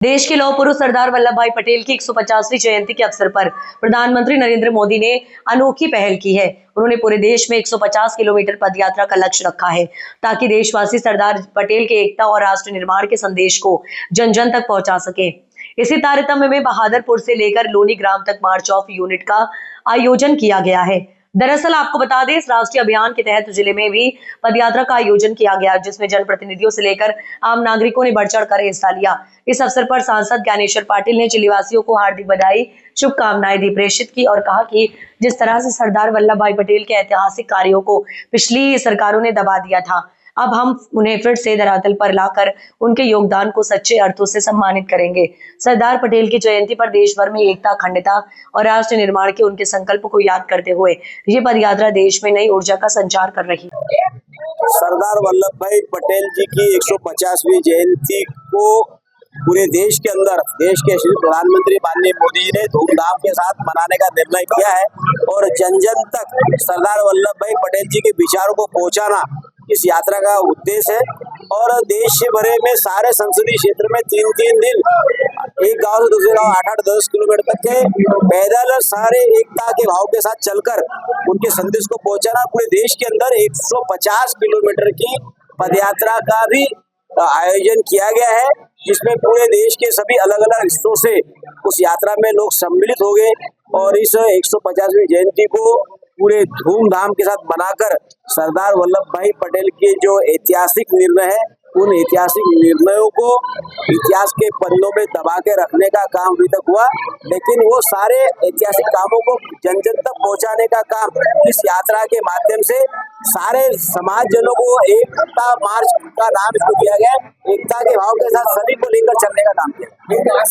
देश के लौह पुरुष सरदार वल्लभ भाई पटेल की 150वीं जयंती के अवसर पर प्रधानमंत्री नरेंद्र मोदी ने अनोखी पहल की है। उन्होंने पूरे देश में 150 किलोमीटर पदयात्रा का लक्ष्य रखा है ताकि देशवासी सरदार पटेल के एकता और राष्ट्र निर्माण के संदेश को जन जन तक पहुंचा सके। इसी तारतम्य में बहादुरपुर से लेकर लोनी ग्राम तक मार्च ऑफ यूनिट का आयोजन किया गया है। दरअसल आपको बता दें, इस राष्ट्रीय अभियान के तहत जिले में भी पदयात्रा का आयोजन किया गया, जिसमें जनप्रतिनिधियों से लेकर आम नागरिकों ने बढ़ चढ़कर हिस्सा लिया। इस अवसर पर सांसद ज्ञानेश्वर पाटिल ने जिलेवासियों को हार्दिक बधाई, शुभकामनाएं दी, प्रेषित की और कहा कि जिस तरह से सरदार वल्लभ भाई पटेल के ऐतिहासिक कार्यों को पिछली सरकारों ने दबा दिया था, अब हम उन्हें फिर से धरातल पर लाकर उनके योगदान को सच्चे अर्थों से सम्मानित करेंगे। सरदार पटेल की जयंती पर देश भर में एकता, अखंडता और राष्ट्र निर्माण के उनके संकल्प को याद करते हुए ये पदयात्रा देश में नई ऊर्जा का संचार कर रही है। सरदार वल्लभ भाई पटेल जी की 150वीं जयंती को पूरे देश के अंदर देश के श्री प्रधानमंत्री माननीय मोदी जी ने धूमधाम के साथ मनाने का निर्णय किया है और जन जन तक सरदार वल्लभ भाई पटेल जी के विचारों को पहुंचाना इस यात्रा का उद्देश्य है। और देश भरे में सारे संसदीय क्षेत्र में 3-3 दिन एक गांव से दूसरे गांव 8-8, 10 किलोमीटर तक के पैदल सारे एकता के भाव के साथ चलकर उनके संदेश को पहुंचाना। पूरे देश के अंदर 150 किलोमीटर की पदयात्रा का भी आयोजन किया गया है, जिसमें पूरे देश के सभी अलग अलग हिस्सों से उस यात्रा में लोग सम्मिलित हो गए और इस 150वीं जयंती को पूरे धूमधाम के साथ मनाकर सरदार वल्लभ भाई पटेल के जो ऐतिहासिक निर्णय है, उन ऐतिहासिक निर्णयों को इतिहास के पन्नों में दबा के रखने का काम अभी तक हुआ, लेकिन वो सारे ऐतिहासिक कामों को जन जन तक पहुंचाने का काम इस यात्रा के माध्यम से सारे समाज जनों को एकता मार्च का नाम इसको दिया गया है। एकता के भाव के साथ सभी को लेकर चलने का काम किया।